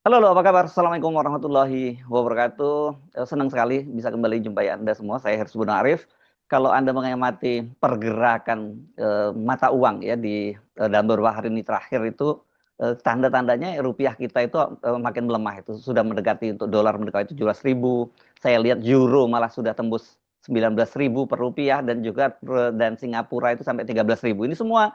Halo, halo, apa kabar? Assalamualaikum warahmatullahi wabarakatuh. Senang sekali bisa kembali jumpai Anda semua. Saya Hersy Bun Arif. Kalau Anda mengamati pergerakan mata uang ya di dalam beberapa hari ini terakhir itu tanda-tandanya rupiah kita itu makin melemah, itu sudah mendekati, untuk dolar mendekati 17.000. Saya lihat euro malah sudah tembus 19.000 per rupiah, dan juga dan Singapura itu sampai 13.000. Ini semua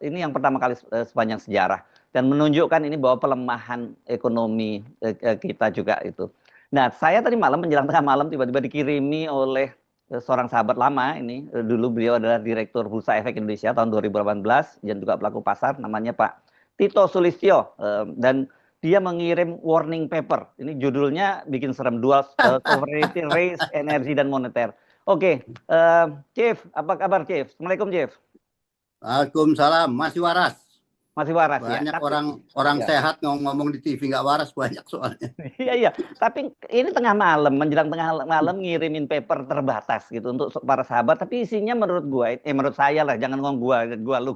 ini yang pertama kali sepanjang sejarah, dan menunjukkan ini bahwa pelemahan ekonomi kita juga itu. Nah, saya tadi malam menjelang tengah malam tiba-tiba dikirimi oleh seorang sahabat lama ini. Dulu beliau adalah Direktur Bursa Efek Indonesia tahun 2018 dan juga pelaku pasar, namanya Pak Tito Sulistyo. Dan dia mengirim warning paper. Ini judulnya bikin serem, Dual Sovereignty, Race, Energi, dan Moneter. Oke, Chief, apa kabar Chief? Assalamualaikum Chief. Waalaikumsalam, masih waras. Masih waras ya? Banyak orang ya. sehat ngomong di TV nggak waras banyak soalnya. Iya, iya. Tapi ini tengah malam, menjelang tengah malam ngirimin paper terbatas gitu untuk para sahabat. Tapi isinya menurut menurut saya lah, jangan ngomong gua lu.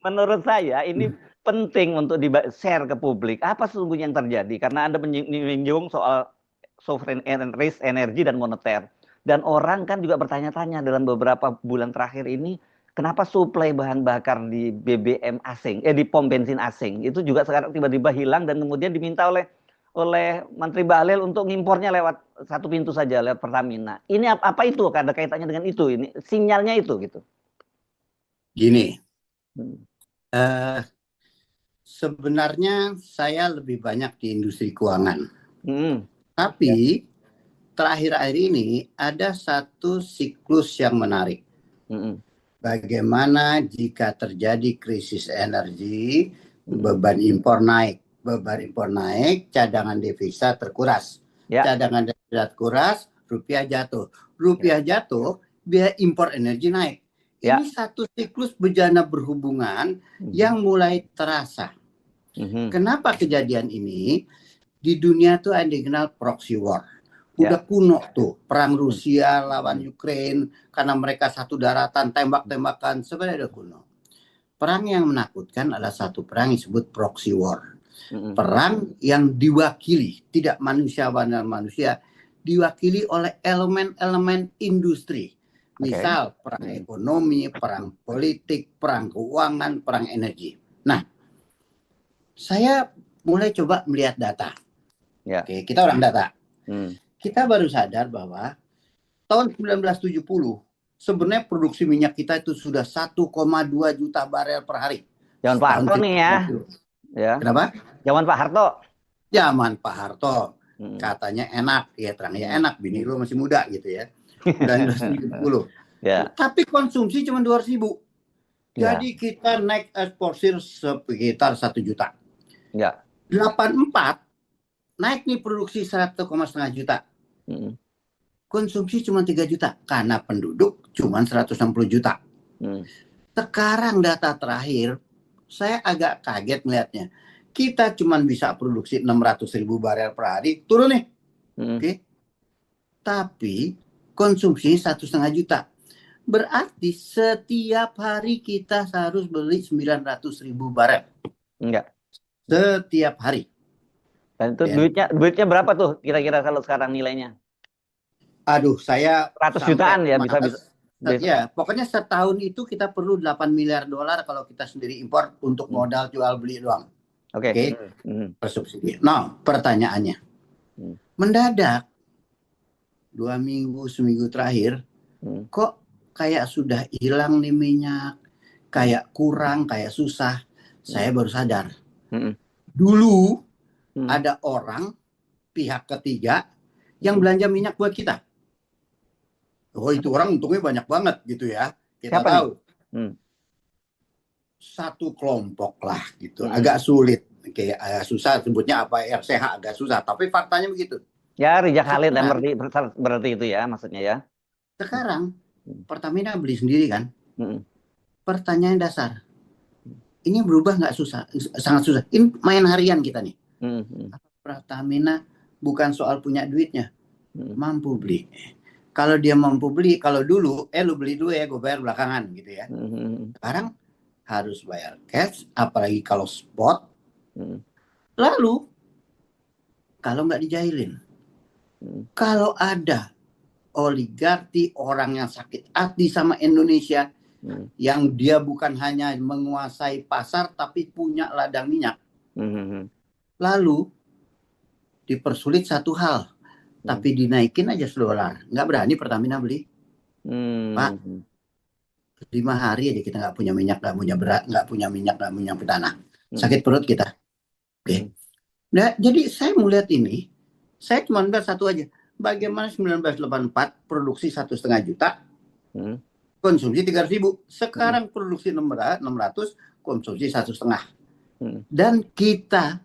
Menurut saya ini penting untuk di-share ke publik. Apa sesungguhnya yang terjadi? Karena Anda menyinggung soal sovereign risk, energi, dan moneter. Dan orang kan juga bertanya-tanya dalam beberapa bulan terakhir ini, kenapa suplai bahan bakar di BBM asing, di pom bensin asing itu juga sekarang tiba-tiba hilang, dan kemudian diminta oleh Menteri Bahlil untuk ngimpornya lewat satu pintu saja, lewat Pertamina. Ini apa itu? Ada kaitannya dengan itu? Ini sinyalnya itu gitu. Gini, Hmm. sebenarnya saya lebih banyak di industri keuangan. Hmm. Tapi terakhir-akhir ini ada satu siklus yang menarik. Hmm. Bagaimana jika terjadi krisis energi, beban impor naik. Beban impor naik, cadangan devisa terkuras. Ya. Cadangan devisa terkuras, rupiah jatuh. Rupiah jatuh, biaya impor energi naik. Ya. Ini satu siklus bejana berhubungan yang mulai terasa. Kenapa kejadian ini? Di dunia tuh ada yang dikenal proxy war. Udah kuno tuh, perang Rusia lawan Ukraine, karena mereka satu daratan, tembak-tembakan, sebenarnya udah kuno. Perang yang menakutkan adalah satu perang yang disebut proxy war. Perang yang diwakili, tidak manusia benar manusia, diwakili oleh elemen-elemen industri. Misal perang ekonomi, perang politik, perang keuangan, perang energi. Nah, saya mulai coba melihat data. Oke, kita orang data. Kita baru sadar bahwa tahun 1970 sebenarnya produksi minyak kita itu sudah 1,2 juta barel per hari. Zaman Pak Harto nih ya. Kenapa? Zaman Pak Harto. Zaman Pak Harto. Katanya enak, ya terangnya enak, bini lu masih muda gitu ya. 1970. Tapi konsumsi cuma 200.000. Jadi kita naik eksportir sekitar 1 juta. 84 naik nih produksi 1,5 juta. Konsumsi cuma 3 juta karena penduduk cuma 160 juta. Sekarang data terakhir saya agak kaget melihatnya. Kita cuma bisa produksi 600.000 barel per hari, turun nih. Oke. Tapi konsumsi 1,5 juta. Berarti setiap hari kita harus beli 900.000 barel. Enggak. Setiap hari. Dan itu duitnya berapa tuh kira-kira kalau sekarang nilainya? Aduh, saya 100 jutaan ya bisa. Ya, pokoknya setahun itu kita perlu 8 miliar dolar kalau kita sendiri impor untuk modal jual beli doang. Oke. Subsidi. Nah, pertanyaannya. Mendadak 2 minggu, seminggu terakhir kok kayak sudah hilang nih minyak, kayak kurang, kayak susah. Saya baru sadar. Dulu ada orang pihak ketiga yang belanja minyak buat kita. Oh, itu orang untungnya banyak banget gitu ya. Kita siapa tahu. Satu kelompok lah gitu. Agak sulit. Kayak susah sebutnya apa, RCH agak susah. Tapi faktanya begitu. Ya, Rijal Khalid berarti itu ya maksudnya ya. Sekarang Pertamina beli sendiri kan. Pertanyaan dasar. Ini berubah nggak susah? Sangat susah. Ini main harian kita nih. Pertamina bukan soal punya duitnya. Mampu beli. Kalau dia mampu beli, kalau dulu, lu beli dulu ya, gue bayar belakangan gitu ya. Sekarang harus bayar cash, apalagi kalau spot, Lalu kalau nggak dijailin, kalau ada oligarki, orang yang sakit hati sama Indonesia, yang dia bukan hanya menguasai pasar tapi punya ladang minyak, lalu dipersulit satu hal, tapi dinaikin aja $1, nggak berani Pertamina beli. Pak, 5 hari aja kita nggak punya minyak, nggak punya berat, nggak punya minyak, nggak punya tanah, sakit perut kita. Oke. Nah, jadi saya melihat ini, saya cuma lihat satu aja. Bagaimana 1984 produksi 1,5 juta, konsumsi 300.000. Sekarang produksi 600, konsumsi 1,5. Dan kita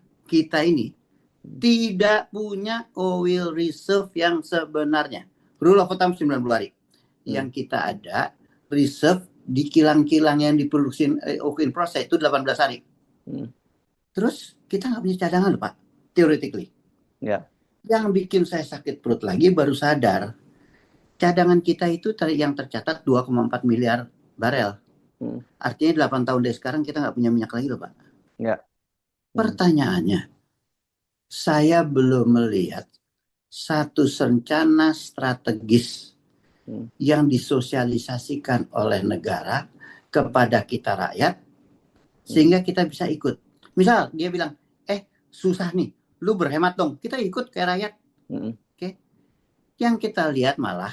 ini tidak punya oil reserve yang sebenarnya. Rule of thumb 90 hari. Yang kita ada reserve di kilang-kilang yang diproduksi oil process itu 18 hari. Terus kita nggak punya cadangan loh Pak, theoretically. Ya. Yang bikin saya sakit perut lagi baru sadar, cadangan kita itu yang tercatat 2,4 miliar barel. Artinya 8 tahun dari sekarang kita nggak punya minyak lagi loh Pak. Ya. Pertanyaannya, saya belum melihat satu rencana strategis yang disosialisasikan oleh negara kepada kita rakyat sehingga kita bisa ikut. Misal dia bilang, susah nih, lu berhemat dong, kita ikut kayak rakyat. Oke. Yang kita lihat malah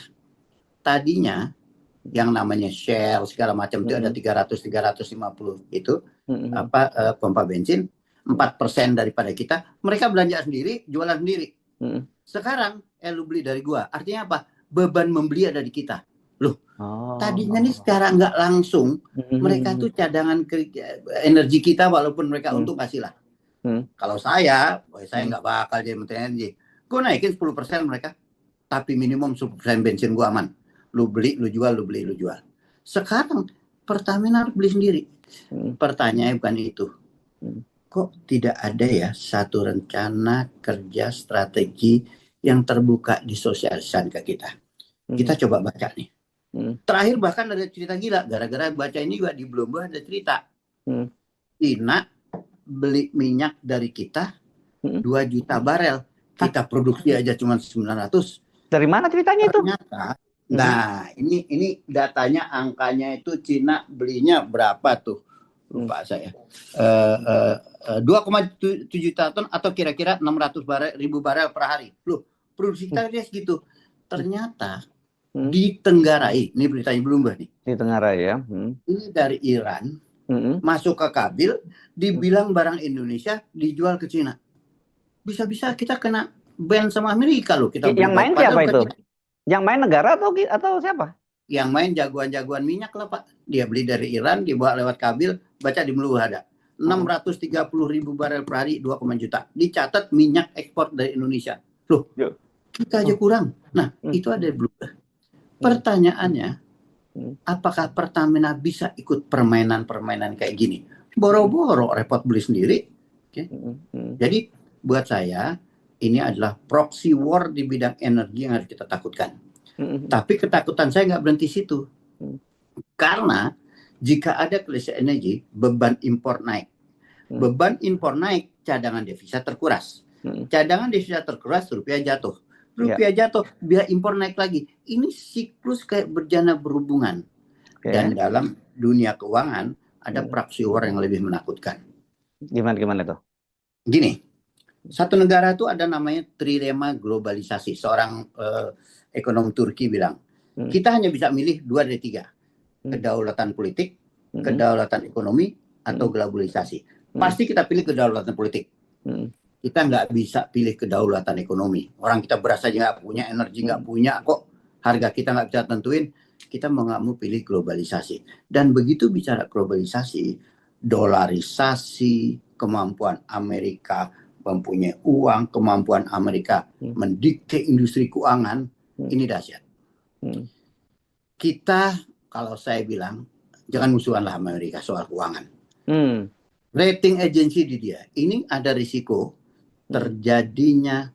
tadinya yang namanya Shell segala macam itu ada 300-350 itu pompa bensin, 4% daripada kita, mereka belanja sendiri, jualan sendiri. Sekarang lu beli dari gua, artinya apa? Beban membeli ada di kita. Loh, tadinya nih secara nggak langsung mereka tuh cadangan energi kita, walaupun mereka untung kasih lah. Kalau saya nggak bakal jadi menteri energi. Gue naikin 10% mereka, tapi minimum 10% bensin gue aman. Lu beli, lu jual, lu beli, lu jual. Sekarang Pertamina harus beli sendiri. Pertanyaannya bukan itu. Kok tidak ada ya satu rencana kerja strategi yang terbuka disosialisasikan ke kita? Kita coba baca nih. Terakhir bahkan ada cerita gila. Gara-gara baca ini juga di Bloomberg ada cerita. Cina beli minyak dari kita 2 juta barel. Kita produksi aja cuma 900. Dari mana ceritanya itu? Ternyata, nah ini datanya, angkanya itu Cina belinya berapa tuh? Lupa saya. 2,7 juta ton atau kira-kira 600.000 barel per hari. Loh, produksi kita dia segitu. Ternyata ditenggarai, ini beritanya Bloomberg nih. Ditenggarai ya. Ini dari Iran. Masuk ke Kabil, dibilang barang Indonesia dijual ke Cina. Bisa-bisa kita kena ban sama Amerika loh. Kita yang main siapa itu? Yang main negara atau siapa? Yang main jagoan-jagoan minyak lah Pak. Dia beli dari Iran, dibawa lewat Kabil, baca di Meluh ada. 630.000 barel per hari, 2, juta. Dicatat minyak ekspor dari Indonesia. Loh, kita aja kurang. Nah, itu ada belum. Pertanyaannya, apakah Pertamina bisa ikut permainan-permainan kayak gini? Boro-boro repot beli sendiri. Jadi buat saya ini adalah proxy war di bidang energi yang harus kita takutkan. Tapi ketakutan saya nggak berhenti situ. Karena jika ada krisis energi, beban impor naik. Beban impor naik, cadangan devisa terkuras. Cadangan devisa terkuras, rupiah jatuh. Rupiah jatuh, biaya impor naik lagi. Ini siklus kayak berjana berhubungan. Dan dalam dunia keuangan ada proxy war yang lebih menakutkan. Gimana tuh? Gini, satu negara itu ada namanya trilema globalisasi. Seorang ekonom Turki bilang, kita hanya bisa milih 2 dari 3. Kedaulatan politik, kedaulatan ekonomi, atau globalisasi. Pasti kita pilih kedaulatan politik. Kita nggak bisa pilih kedaulatan ekonomi. Orang kita beras aja nggak punya, energi nggak punya kok. Harga kita nggak bisa tentuin. Kita nggak mau pilih globalisasi. Dan begitu bicara globalisasi, dolarisasi, kemampuan Amerika mempunyai uang, kemampuan Amerika mendikte industri keuangan, ini dahsyat. Kita, kalau saya bilang, jangan musuhanlah Amerika soal keuangan. Rating agency di dia, ini ada risiko terjadinya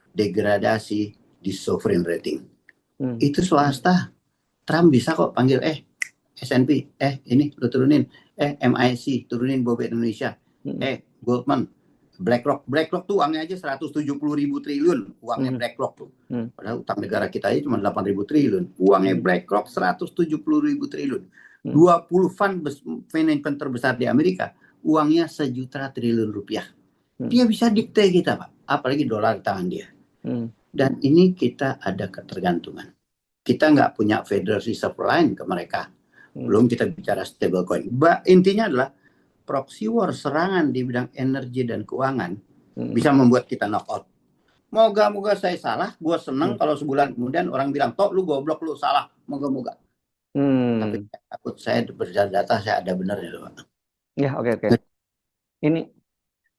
degradasi di sovereign rating. Itu swasta. Trump bisa kok panggil S&P, ini lu turunin, MIC turunin Bobet Indonesia, Goldman BlackRock tuh uangnya aja 170.000 triliun, uangnya BlackRock tuh. Padahal utang negara kita aja cuma 8.000 triliun. Uangnya BlackRock 170.000 triliun. 20 fund manajemen terbesar di Amerika, uangnya 1.000.000.000.000 rupiah. Dia bisa dikte kita, Pak. Apalagi dolar di tangan dia. Dan ini kita ada ketergantungan. Kita nggak punya Federal Reserve line ke mereka. Belum kita bicara stablecoin. Intinya adalah proxy war, serangan di bidang energi dan keuangan bisa membuat kita knockout. Moga-moga saya salah, gue seneng kalau sebulan kemudian orang bilang, "Tok, lu goblok, lu salah." Moga-moga. Tapi takut saya berdata saya ada benernya loh. Ya, oke.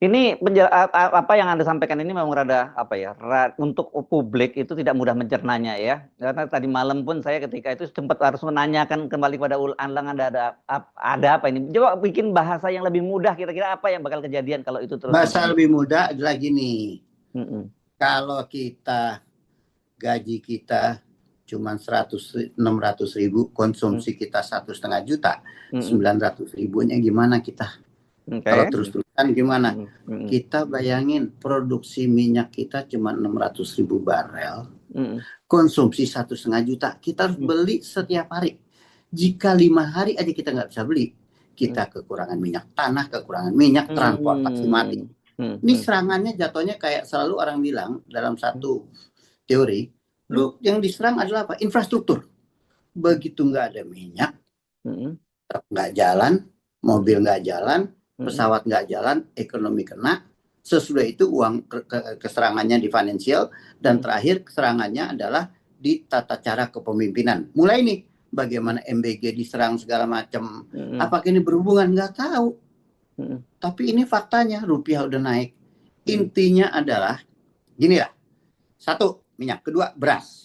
Ini apa yang Anda sampaikan ini memang rada apa ya, untuk publik itu tidak mudah mencernanya ya. Karena tadi malam pun saya ketika itu sempat harus menanyakan kembali kepada Anlang, ada apa ini. Coba bikin bahasa yang lebih mudah, kira-kira apa yang bakal kejadian kalau itu terus. Bahasa lebih mudah adalah gini. Kalau gaji kita cuma 600.000, konsumsi kita 1,5 juta, 900.000-nya gimana kita? Kalau terus-terusan gimana? Kita bayangin produksi minyak kita cuma 600.000 barel, konsumsi 1,5 juta, kita harus beli setiap hari. Jika 5 hari aja kita nggak bisa beli, kita kekurangan minyak tanah, kekurangan minyak, transportasi mati. Ini serangannya jatuhnya kayak selalu orang bilang dalam satu teori, lu yang diserang adalah apa? Infrastruktur. Begitu nggak ada minyak, truk nggak jalan, mobil nggak jalan, pesawat nggak jalan, ekonomi kena. Sesudah itu uang keserangannya di finansial, dan terakhir keserangannya adalah di tata cara kepemimpinan. Mulai nih, bagaimana MBG diserang segala macam. Apakah ini berhubungan? Nggak tahu. Tapi ini faktanya, rupiah udah naik. Intinya adalah gini lah. 1, minyak. 2, beras.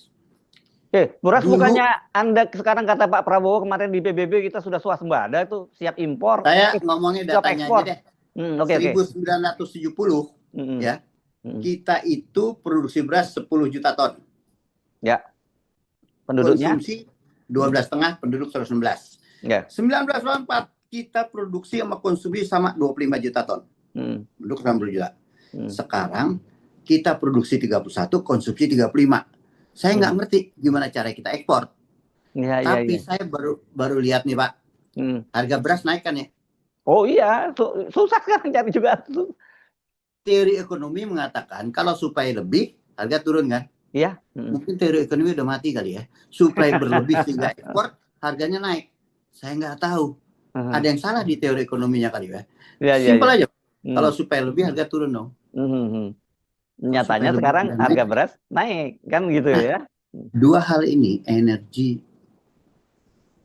Beras dulu, bukannya Anda sekarang kata Pak Prabowo kemarin di PBB kita sudah swasembada tuh, siap impor. Saya ngomongnya datanya aja deh. 1970 ya. Kita itu produksi beras 10 juta ton. Ya. Penduduknya konsumsi 12,5, penduduk 116. Ya. 1994 kita produksi sama konsumsi sama 25 juta ton. Penduduk 60 juta. Sekarang kita produksi 31, konsumsi 35. Saya nggak ngerti gimana cara kita ekspor. Tapi saya baru lihat nih Pak, harga beras naik kan ya? Oh iya, susah sekarang cari juga. Teori ekonomi mengatakan kalau supaya lebih, harga turun kan? Iya. Mungkin teori ekonomi udah mati kali ya. Supaya berlebih sehingga ekspor, harganya naik. Saya nggak tahu. Ada yang salah di teori ekonominya kali ya. Simpel aja. Kalau supaya lebih, harga turun dong. Nyatanya sekarang harga beras naik kan gitu ya. Dua hal ini, energi,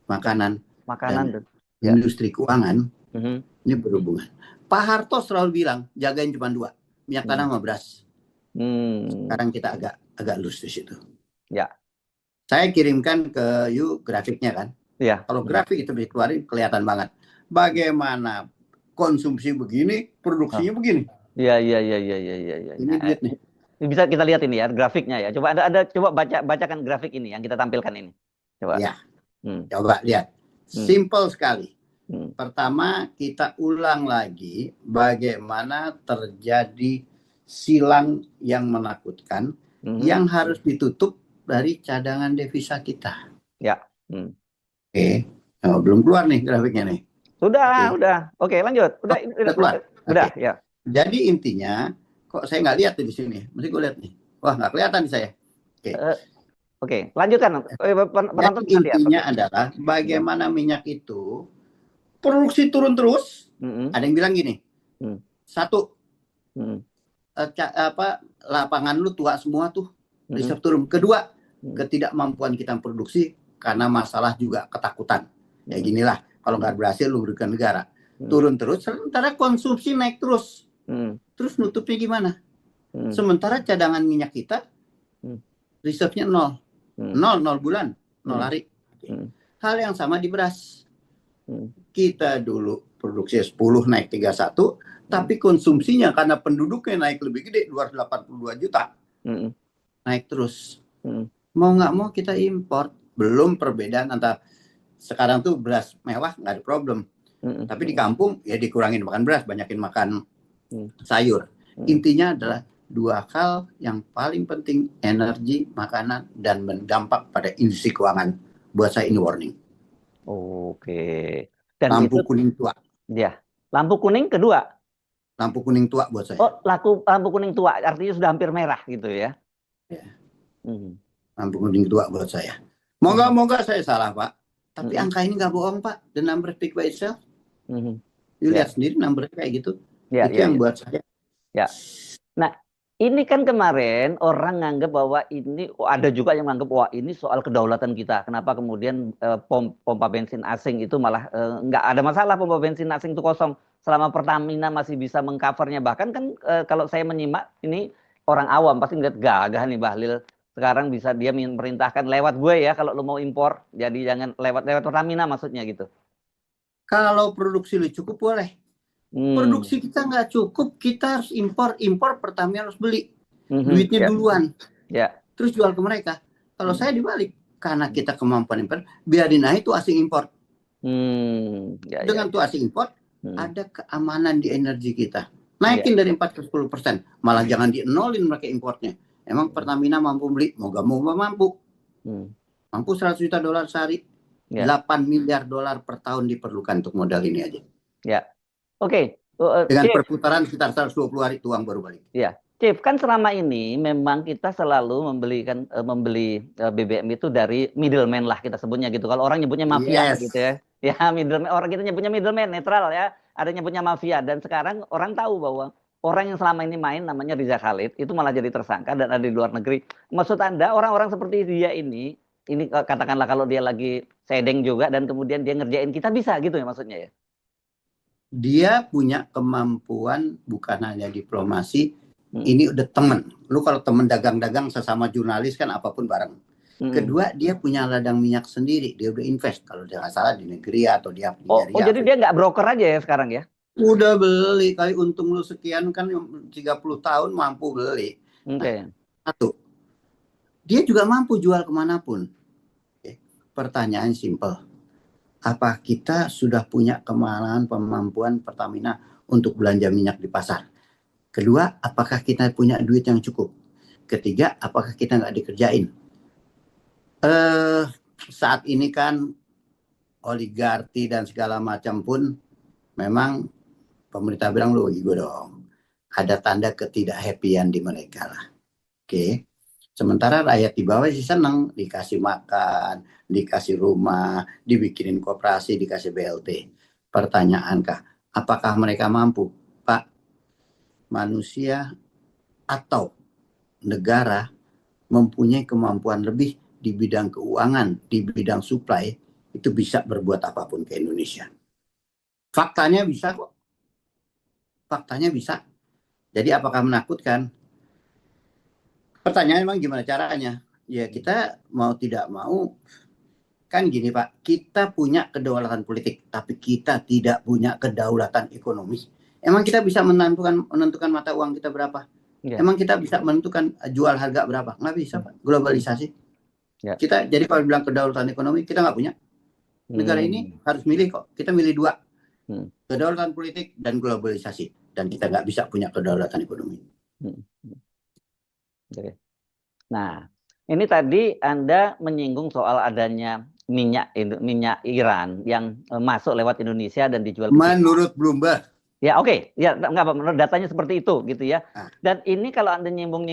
makanan dan industri keuangan, ini berhubungan. Pak Harto selalu bilang jagain cuma 2, minyak tanah sama beras. Sekarang kita agak lurus di situ. Ya. Saya kirimkan ke grafiknya kan. Ya. Kalau grafik itu bisa keluarin kelihatan banget bagaimana konsumsi begini, produksinya begini. Iya. Ini lihat nih. Bisa kita lihat ini ya grafiknya ya. Coba ada coba bacakan grafik ini yang kita tampilkan ini. Coba. Ya. Coba lihat. Simple sekali. Pertama, kita ulang lagi bagaimana terjadi silang yang menakutkan yang harus ditutup dari cadangan devisa kita. Ya. Oke. Oh, belum keluar nih grafiknya nih. Udah. Oke, lanjut. Udah keluar. Udah, ya. Jadi intinya, kok saya nggak lihat di sini? Mesti gue lihat nih. Wah, nggak kelihatan di saya. Oke, lanjutkan. Jadi intinya adalah bagaimana minyak itu produksi turun terus. Ada yang bilang gini. 1, lapangan lu tua semua tuh, reserve turun. 2, ketidakmampuan kita produksi karena masalah juga ketakutan. Ya ginilah, kalau nggak berhasil lu berikan negara. Turun terus, sementara konsumsi naik terus. Terus nutupnya gimana? Sementara cadangan minyak kita reserve-nya 0 bulan, 0 hari. Hal yang sama di beras. Kita dulu produksi 10 naik 31, tapi konsumsinya karena penduduknya naik lebih gede, 282 juta. Naik terus. Mau nggak mau kita import. Belum perbedaan antara sekarang tuh beras mewah nggak ada problem. Tapi di kampung ya dikurangin makan beras, banyakin makan sayur. Intinya adalah dua hal yang paling penting, energi, makanan, dan berdampak pada industri keuangan. Buat saya ini warning. Oke. Dan lampu itu kuning tua. ya. Lampu kuning kedua. Lampu kuning tua buat saya. Oh, lampu kuning tua artinya sudah hampir merah gitu ya. Ya. Hmm. Lampu kuning tua buat saya. Moga-moga saya salah, Pak. Tapi angka ini nggak bohong, Pak. The number speak by itself. Lihat sendiri number kayak gitu. Itu yang buat saya. Ya. Nah, ini kan kemarin orang nganggap bahwa ini ada juga yang nganggap wah ini soal kedaulatan kita. Kenapa kemudian pompa bensin asing itu malah nggak ada masalah, pompa bensin asing itu kosong selama Pertamina masih bisa mengcovernya. Bahkan kan kalau saya menyimak ini orang awam pasti ngeliat gagah nih Bahlil. Sekarang bisa dia merintahkan lewat gue ya kalau lo mau impor. Jadi jangan lewat Pertamina maksudnya gitu. Kalau produksi lu cukup boleh. Produksi kita nggak cukup, kita harus impor Pertamina harus beli. Duitnya duluan. Terus jual ke mereka. Kalau saya dibalik, karena kita kemampuan impor, biarin aja itu asing impor. Dengan tuh asing impor, ada keamanan di energi kita. Naikin dari 4 ke 10%. Malah jangan dienolin mereka importnya. Emang Pertamina mampu beli? Moga mampu. Mampu 100 juta dolar sehari. 8 miliar dolar per tahun diperlukan untuk modal ini aja. Ya. Oke. Dengan perputaran sekitar 120 hari itu uang baru balik. Ya. Chief, kan selama ini memang kita selalu membeli BBM itu dari middleman lah kita sebutnya gitu. Kalau orang nyebutnya mafia gitu ya. Ya, middleman, orang kita nyebutnya middleman, netral ya. Ada nyebutnya mafia, dan sekarang orang tahu bahwa orang yang selama ini main namanya Riza Khalid itu malah jadi tersangka dan ada di luar negeri. Maksud Anda orang-orang seperti dia ini katakanlah kalau dia lagi sedeng juga dan kemudian dia ngerjain kita bisa gitu ya maksudnya ya. Dia punya kemampuan bukan hanya diplomasi, ini udah temen. Lu kalau temen dagang-dagang sesama jurnalis kan apapun bareng. Kedua, dia punya ladang minyak sendiri, dia udah invest kalau dia nggak salah di negeri atau dia Oh, jadi dia nggak broker aja ya sekarang ya? Udah beli, kali untung lu sekian kan 30 tahun mampu beli. Satu, dia juga mampu jual kemanapun. Pertanyaan simple. Apa kita sudah punya kemampuan Pertamina untuk belanja minyak di pasar? Kedua, apakah kita punya duit yang cukup? Ketiga, apakah kita nggak dikerjain? Saat ini kan oligarki dan segala macam pun memang pemerintah bilang lu gue dong. Ada tanda ketidakhappyan di mereka lah. Oke. Sementara rakyat di bawah sih senang dikasih makan, dikasih rumah, dibikinin koperasi, dikasih BLT. Pertanyaankah, apakah mereka mampu? Pak, manusia atau negara mempunyai kemampuan lebih di bidang keuangan, di bidang supply, itu bisa berbuat apapun ke Indonesia. Faktanya bisa kok. Faktanya bisa. Jadi apakah menakutkan? Pertanyaan memang gimana caranya? Ya kita mau tidak mau, kan gini Pak, kita punya kedaulatan politik, tapi kita tidak punya kedaulatan ekonomi. Emang kita bisa menentukan mata uang kita berapa? Emang kita bisa menentukan jual harga berapa? Nggak bisa Pak, globalisasi. Kita jadi kalau bilang kedaulatan ekonomi, kita nggak punya. Negara ini harus milih kok, kita milih dua. Kedaulatan politik dan globalisasi. Dan kita nggak bisa punya kedaulatan ekonomi. Nah, ini tadi Anda menyinggung soal adanya minyak Iran yang masuk lewat Indonesia dan dijual ke menurut Bloomberg. Ya oke. Ya nggak apa, menurut datanya seperti itu gitu ya. Dan ini kalau Anda nyinggung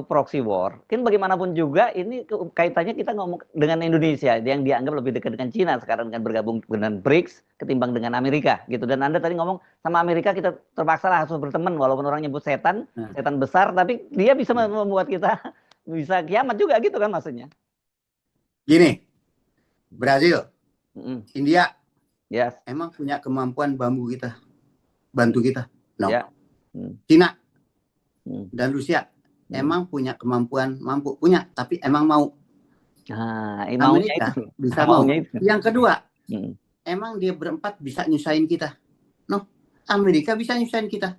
proxy war, kan bagaimanapun juga ini kaitannya kita ngomong dengan Indonesia yang dianggap lebih dekat dengan Cina sekarang dengan bergabung dengan BRICS ketimbang dengan Amerika gitu. Dan Anda tadi ngomong sama Amerika kita terpaksa lah harus berteman walaupun orang nyebut setan besar, tapi dia bisa membuat kita bisa kiamat juga gitu kan maksudnya. Gini, Brazil, India, emang punya kemampuan bantu kita? No. Cina dan Rusia emang punya kemampuan punya, tapi emang mau. Amerika bisa mau. Yang kedua, emang dia berempat bisa nyusahin kita? No, Amerika bisa nyusahin kita.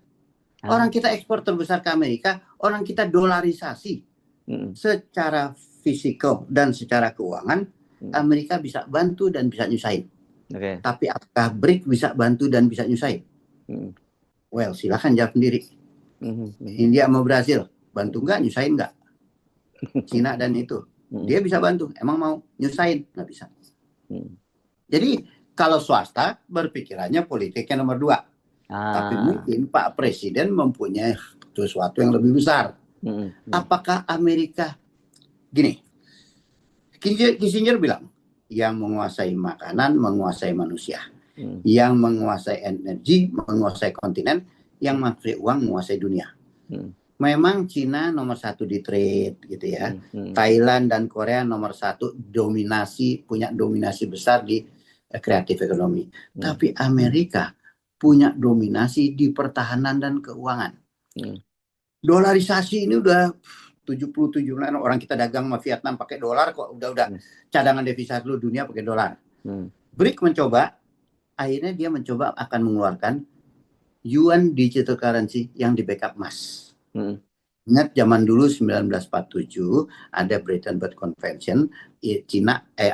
Orang kita ekspor terbesar ke Amerika, orang kita dolarisasi. Secara fisikal dan secara keuangan, Amerika bisa bantu dan bisa nyusahin. Tapi apakah BRICS bisa bantu dan bisa nyusahin? Well, silakan jawab sendiri. India sama Brasil, bantu nggak, nyusahin nggak? Cina dan itu, dia bisa bantu, emang mau nyusahin? Nggak bisa. Jadi kalau swasta berpikirannya politiknya nomor 2. Tapi mungkin Pak Presiden mempunyai sesuatu yang lebih besar. Apakah Amerika, gini, Kissinger bilang, yang menguasai makanan, menguasai manusia. Yang menguasai energi, menguasai kontinen, yang menguasai uang, menguasai dunia. Memang Cina nomor 1 di trade gitu ya. Thailand dan Korea nomor 1 punya dominasi besar di kreatif ekonomi. Tapi Amerika punya dominasi di pertahanan dan keuangan. Dolarisasi ini udah 77 orang kita dagang sama Vietnam pakai dolar kok, udah cadangan devisa seluruh dunia pakai dolar. BRIC mencoba, akhirnya dia mencoba akan mengeluarkan yuan digital currency yang di backup emas. Ingat zaman dulu 1947 ada Bretton Woods Convention,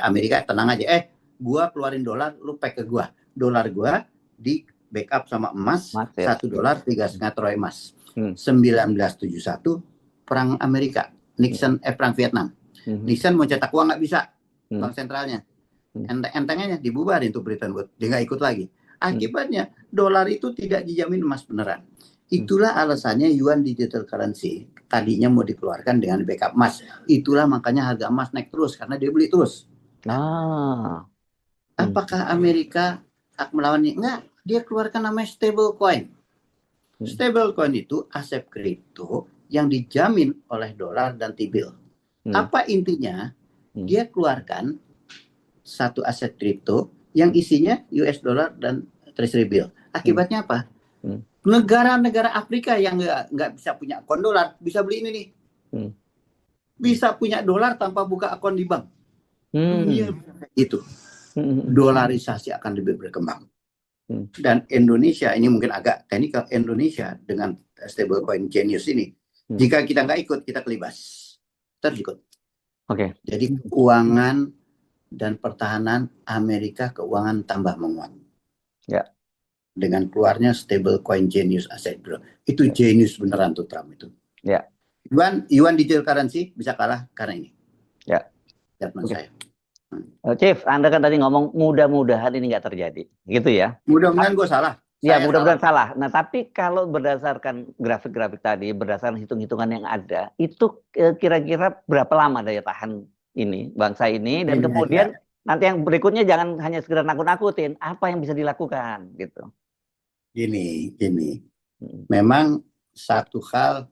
Amerika tenang aja, gua keluarin dolar, lu pakai ke gua. Dolar gua di backup sama emas, $1 3,5 troy emas. 1971 perang Amerika, perang Vietnam. Nixon mau cetak uang nggak bisa, bank sentralnya. Enteng-entengnya dibubarin tuh Bretton Woods, dia nggak ikut lagi. Akibatnya dolar itu tidak dijamin emas beneran. Itulah alasannya yuan digital currency tadinya mau dikeluarkan dengan backup emas. Itulah makanya harga emas naik terus karena dia beli terus. Apakah Amerika melawan ini? Enggak, dia keluarkan namanya stable coin. Stable coin itu aset kripto yang dijamin oleh dolar dan T-bill. Apa intinya? Dia keluarkan satu aset kripto yang isinya US dollar dan treasury bill. Akibatnya apa? Negara-negara Afrika yang nggak bisa punya akun dolar bisa beli ini nih, bisa punya dolar tanpa buka akun di bank. Dunia itu dolarisasi akan lebih berkembang. Dan Indonesia ini mungkin agak teknikal, Indonesia dengan stablecoin Genius ini, jika kita nggak ikut kita kelibas, terus ikut. Jadi keuangan dan pertahanan Amerika, keuangan tambah menguat. Dengan keluarnya stablecoin Genius Asset Bro. Itu Genius beneran tuh Trump itu. Yuan digital currency bisa kalah karena ini. Saya. Chief, Anda kan tadi ngomong mudah-mudahan ini nggak terjadi, gitu ya? Mudah-mudahan gue salah. Ya, mudah-mudahan salah. Nah, tapi kalau berdasarkan grafik-grafik tadi, berdasarkan hitung-hitungan yang ada, itu kira-kira berapa lama daya tahan ini, bangsa ini, dan kemudian nanti yang berikutnya jangan hanya sekedar nakut-nakutin, apa yang bisa dilakukan, gitu. Gini. Memang satu hal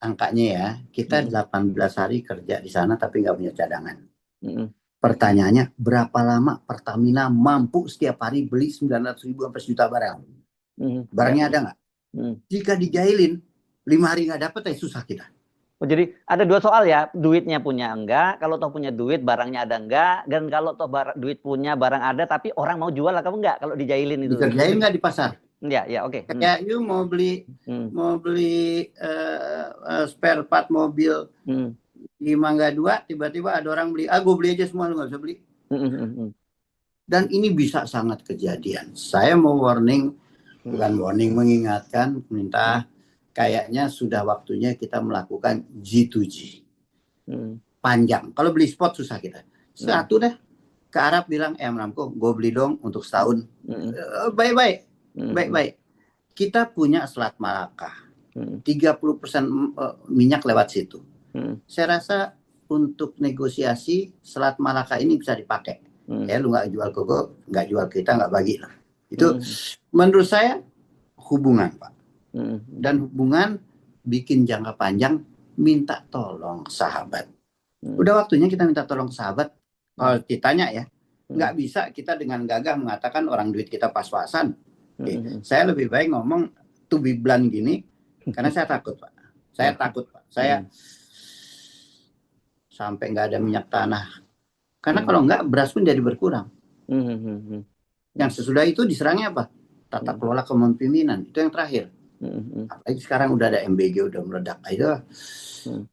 angkanya ya, kita 18 hari kerja di sana tapi nggak punya cadangan. Pertanyaannya, berapa lama Pertamina mampu setiap hari beli 900.000 sampai 1 juta barang? Barangnya ada nggak? Jika dijailin 5 hari nggak dapat, susah kita. Jadi ada 2 soal ya, duitnya punya enggak, kalau toh punya duit barangnya ada enggak, dan kalau toh duit punya barang ada tapi orang mau jual atau enggak kalau dijailin itu. Dikerjain nggak di pasar? Ya, oke. Kayak you mau beli spare part mobil di Mangga 2, tiba-tiba ada orang beli, gue beli aja semua, lu nggak bisa beli. Dan ini bisa sangat kejadian. Saya mau bukan warning, mengingatkan, minta kayaknya sudah waktunya kita melakukan G2G. Panjang. Kalau beli spot susah kita. Satu deh, ke Arab bilang, Aramco, gue beli dong untuk setahun. Baik-baik. Kita punya Selat Malaka. 30% minyak lewat situ. Saya rasa untuk negosiasi Selat Malaka ini bisa dipakai. Lu nggak jual ke gue, nggak jual kita, nggak bagi lah. Itu menurut saya hubungan, Pak. Dan hubungan bikin jangka panjang, minta tolong sahabat. Udah waktunya kita minta tolong sahabat. Kalau ditanya ya, nggak bisa kita dengan gagah mengatakan orang duit kita pas-pasan. Saya lebih baik ngomong to be blunt gini, karena saya takut, Pak. Saya sampai nggak ada minyak tanah. Karena kalau nggak, beras pun jadi berkurang. Yang sesudah itu diserangnya apa? Tata kelola kepemimpinan. Itu yang terakhir. Apalagi sekarang udah ada MBG, udah meledak. Itu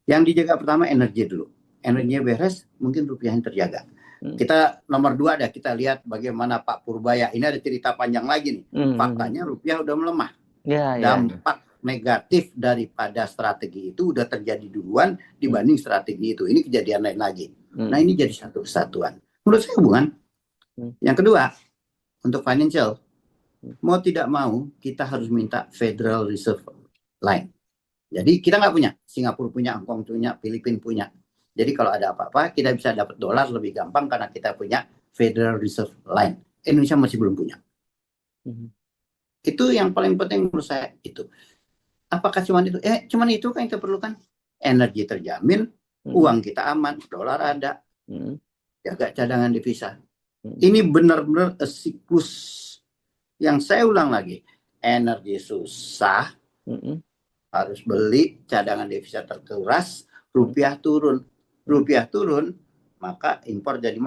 yang dijaga pertama energi dulu. Energinya beres, mungkin rupiahnya terjaga. Kita nomor 2 ada, kita lihat bagaimana Pak Purbaya. Ini ada cerita panjang lagi nih. Faktanya rupiah udah melemah. Dampak negatif daripada strategi itu udah terjadi duluan dibanding strategi itu. Ini kejadian lain lagi. Nah, ini jadi satu kesatuan. Menurut saya hubungan. Yang kedua, untuk financial, mau tidak mau kita harus minta Federal Reserve line. Jadi kita nggak punya, Singapura punya, Hong Kong punya, Filipina punya. Jadi kalau ada apa-apa, kita bisa dapat dolar lebih gampang karena kita punya Federal Reserve line. Indonesia masih belum punya. Itu yang paling penting menurut saya itu. Apakah cuma itu? Cuma itu kan yang kita perlukan. Energi terjamin, uang kita aman, dolar ada, jaga cadangan devisa. Ini benar-benar siklus yang saya ulang lagi. Energi susah, harus beli, cadangan devisa terkuras, rupiah turun. Rupiah turun, maka impor jadi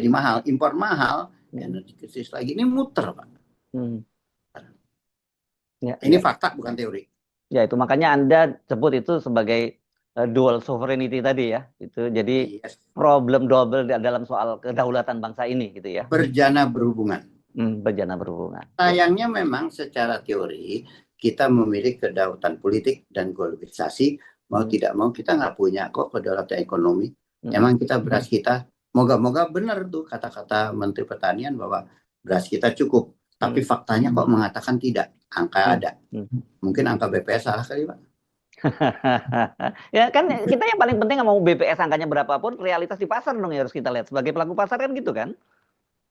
mahal. Impor mahal, energi krisis lagi. Ini muter, Pak. Ini fakta, bukan teori. Ya, itu makanya Anda sebut itu sebagai dual sovereignty tadi ya. Itu jadi problem double dalam soal kedaulatan bangsa ini gitu ya. Berjana berhubungan. Berjana berhubungan. Sayangnya memang secara teori kita memiliki kedaulatan politik dan globalisasi. Mau tidak mau kita nggak punya kok kedaulatan ekonomi. Emang kita beras kita, moga-moga benar tuh kata-kata Menteri Pertanian bahwa beras kita cukup. Tapi faktanya kok mengatakan tidak. Angka ada. Mungkin angka BPS salah kali, Pak. Ya kan kita yang paling penting nggak mau BPS angkanya berapapun, realitas di pasar dong yang harus kita lihat. Sebagai pelaku pasar kan gitu kan.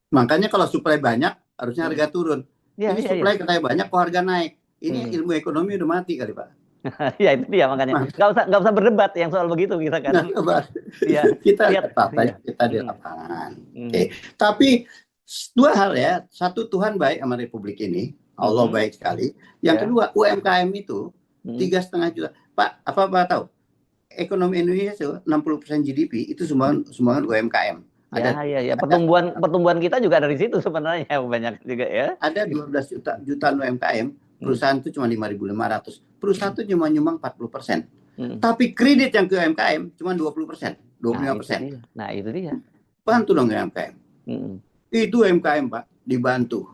Makanya kalau supply banyak, harusnya harga turun. Ini supply katanya banyak, kok harga naik. Ini ilmu ekonomi udah mati kali, Pak. Ya itu dia makanya. Nggak usah berdebat yang soal begitu kita kan. Ya, kita lihat faktanya, kita di lapangan. Tapi dua hal ya. Satu, Tuhan baik sama Republik ini. Allah baik sekali. Yang kedua, UMKM itu 3,5 juta. Pak, apa tahu? Ekonomi Indonesia itu 60% GDP itu sumbangan UMKM. Ada pertumbuhan kita juga dari situ sebenarnya banyak juga ya. Ada 12 juta UMKM, perusahaan itu cuma 5.500. Perusahaan itu cuma nyumbang 40%. Tapi kredit yang ke UMKM cuma 20%, 25%. Nah, itu dia. Bantu dong UMKM. Itu UMKM, Pak, dibantu.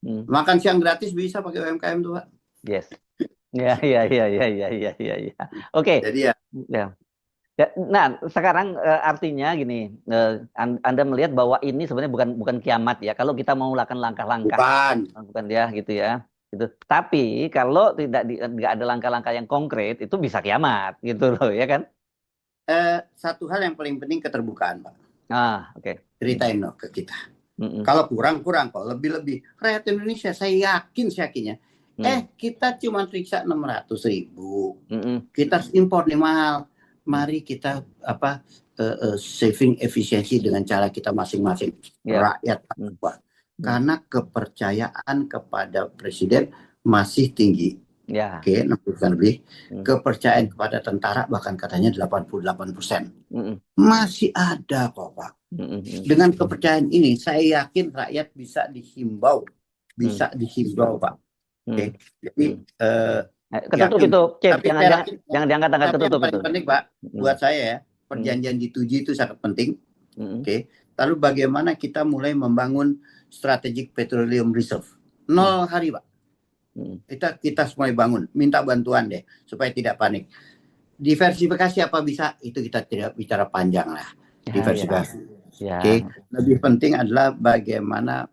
Makan siang gratis bisa pakai UMKM tuh, Pak. Yes. Ya. Oke. Jadi ya. Nah, sekarang artinya gini, Anda melihat bahwa ini sebenarnya bukan kiamat ya. Kalau kita mau melakukan langkah-langkah, bukan ya, gitu ya. Gitu. Tapi kalau tidak ada langkah-langkah yang konkret, itu bisa kiamat, gitu loh, ya kan? Satu hal yang paling penting keterbukaan, Pak. Oke. Ceritain loh ke kita. Kalau kurang, kalau lebih. Rakyat Indonesia, saya yakinnya. Kita cuma periksa 600.000. Kita harus impor nih mahal. Mari kita saving efisiensi dengan cara kita masing-masing. Rakyat. Karena kepercayaan kepada presiden masih tinggi. Oke, 60% lebih. Kepercayaan kepada tentara bahkan katanya 88%. Masih ada kok, Pak. Dengan kepercayaan ini, saya yakin rakyat bisa dihimbau, Pak. Oke. Jadi ketutup itu, jangan diangkat-angkat ketutup itu. Paling penting, Pak, buat saya ya, perjanjian G2G itu sangat penting. Oke. Lalu bagaimana kita mulai membangun strategic petroleum reserve? 0 hari, Pak. Kita mulai bangun, minta bantuan deh supaya tidak panik. Diversifikasi apa bisa? Itu kita tidak bicara panjang lah. Diversifikasi. Oke. Lebih penting adalah bagaimana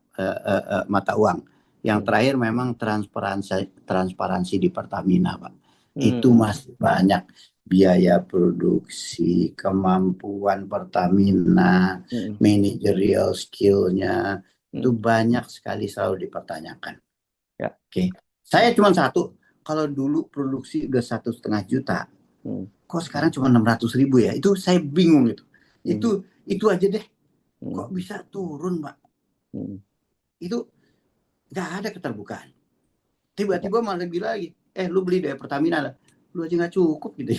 mata uang. Yang terakhir memang transparansi di Pertamina, Pak. Itu masih banyak biaya produksi, kemampuan Pertamina, managerial skill-nya, itu banyak sekali selalu dipertanyakan. Oke. Saya cuma satu, kalau dulu produksi udah 1,5 juta, kok sekarang cuma 600.000 ya? Itu saya bingung itu. Itu aja deh. Kok bisa turun, Pak? Itu nggak ada keterbukaan. Tiba-tiba malah bilang lagi, lu beli dari Pertamina lah. Lu aja nggak cukup gitu.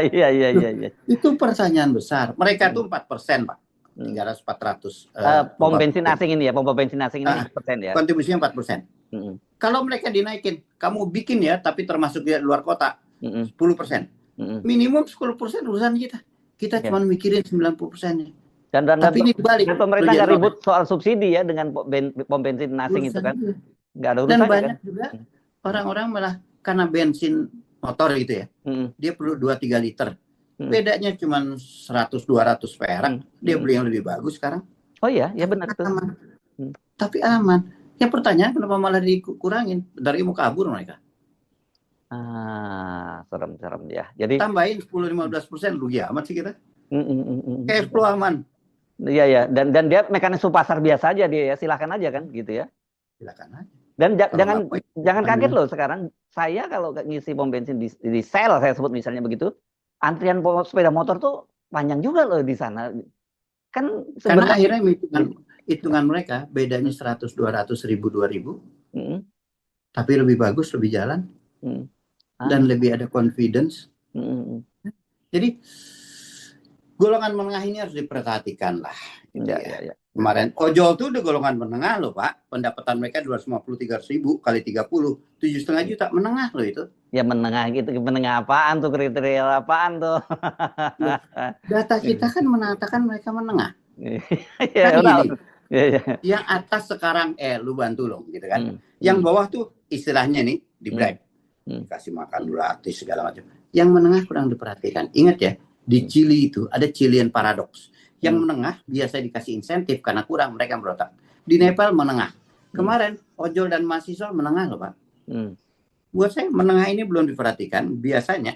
Iya. Itu pertanyaan besar. Mereka tuh 4%, Pak. 300-400. Pom bensin asing ini ya, pompa bensin asing ini 4% ya. Kontribusinya 4%. Kalau mereka dinaikin, kamu bikin ya, tapi termasuk di luar kota, 10%. Minimum 10% urusan kita. Kita cuma mikirin 90%-nya. Tapi ini balik. Dan pemerintah nggak ribut soal subsidi ya dengan pom bensin asing itu kan. Nggak ada urusannya. Dan banyak juga orang-orang malah karena bensin motor gitu ya, dia perlu 2-3 liter. Bedanya cuma 100-200 perak. Dia beli yang lebih bagus sekarang. Oh iya, ya benar tuh. Tapi aman. Yang pertanyaan kenapa malah dikurangin? Dari mau kabur mereka. Serem ya. Jadi tambahin 10-15% rugi amat sih kita. Cash flow aman. Iya ya, dan dia mekanisme pasar biasa aja dia ya, silakan aja kan gitu ya. Silakan aja. Dan jangan kaget loh sekarang. Saya kalau ngisi pom bensin di sel, saya sebut misalnya begitu, antrian sepeda motor tuh panjang juga loh di sana. Kan karena akhirnya hitungan mereka bedanya 100, 200, 1000, 2000. Tapi lebih bagus, lebih jalan. Dan lebih ada confidence. Jadi golongan menengah ini harus diperhatikan lah. Gitu ya. Kemarin ojol tuh udah golongan menengah loh Pak. Pendapatan mereka 250-300 ribu kali 30, 7,5 juta menengah loh itu. Ya menengah gitu, menengah apaan tuh, kriteria apaan tuh? Data kita kan mengatakan mereka menengah. Ya, kan gini, yang atas sekarang lu bantu loh gitu kan. Yang bawah tuh istilahnya nih di bribe, dikasih makan gratis segala macam. Yang menengah kurang diperhatikan. Ingat ya, di Chili itu ada Chilean paradox. Yang menengah biasa dikasih insentif karena kurang, mereka berotak. Di Nepal menengah. Kemarin ojol dan mahasiswa menengah loh Pak. Buat saya menengah ini belum diperhatikan. Biasanya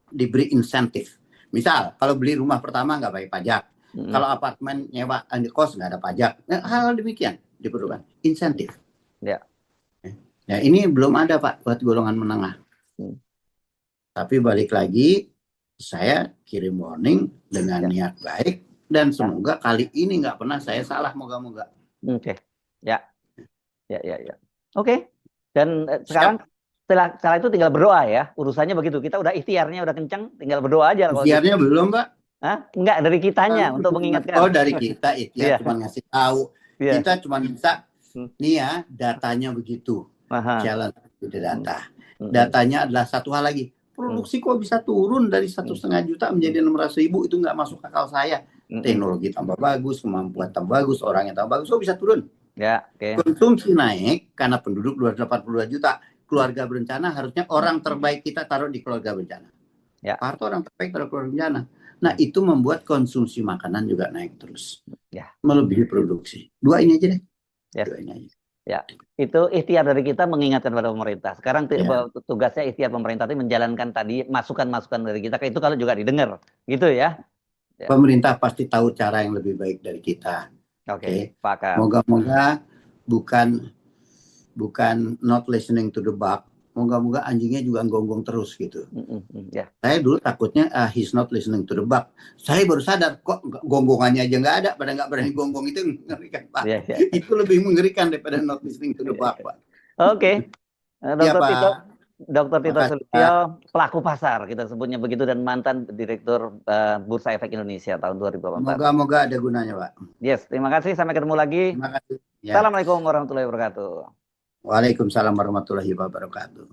diberi insentif. Misal kalau beli rumah pertama nggak bayar pajak. Kalau apartemen nyewa kos nggak ada pajak. Nah, hal demikian diperlukan insentif. Ya ini belum ada Pak buat golongan menengah. Tapi balik lagi, saya kirim warning dengan niat baik. Dan semoga kali ini nggak pernah saya salah, moga-moga. Oke. Ya. Oke. Dan sekarang setelah itu tinggal berdoa ya. Urusannya begitu. Kita udah ikhtiarnya udah kencang, tinggal berdoa aja. Ikhtiarnya belum, Pak. Enggak, dari kitanya untuk mengingatkan. Oh, dari kita ikhtiar cuma ngasih tahu. Kita cuma bisa nih ya, datanya begitu. Challenge itu data. Datanya adalah satu hal lagi. Produksi kok bisa turun dari 1,5 juta menjadi 600.000, itu nggak masuk akal saya. Teknologi tambah bagus, kemampuan tambah bagus, orangnya tambah bagus, kok bisa turun? Konsumsi naik karena penduduk 282 juta. Keluarga berencana harusnya orang terbaik kita taruh di keluarga berencana. Pak Harto orang terbaik taruh keluarga berencana. Nah itu membuat konsumsi makanan juga naik terus. Melebihi produksi. Dua ini aja deh. Dua ini aja. Ya, itu ikhtiar dari kita mengingatkan pada pemerintah. Sekarang tugasnya ikhtiar pemerintah itu menjalankan tadi masukan-masukan dari kita. Itu kalau juga didengar, gitu ya. Pemerintah pasti tahu cara yang lebih baik dari kita. Oke. Moga-moga bukan not listening to the buck. Moga-moga anjingnya juga gonggong terus gitu. Saya dulu takutnya he's not listening to the buck. Saya baru sadar kok gonggongannya aja nggak ada, pada nggak berani gonggong, itu mengerikan Pak. Itu lebih mengerikan daripada not listening to the buck Pak. Oke. Dr. Tito Sulistyo, pelaku pasar kita sebutnya begitu, dan mantan Direktur Bursa Efek Indonesia tahun 2024. Moga-moga ada gunanya Pak. Yes, terima kasih. Sampai ketemu lagi. Terima kasih. Assalamualaikum warahmatullahi wabarakatuh. Waalaikumsalam warahmatullahi wabarakatuh.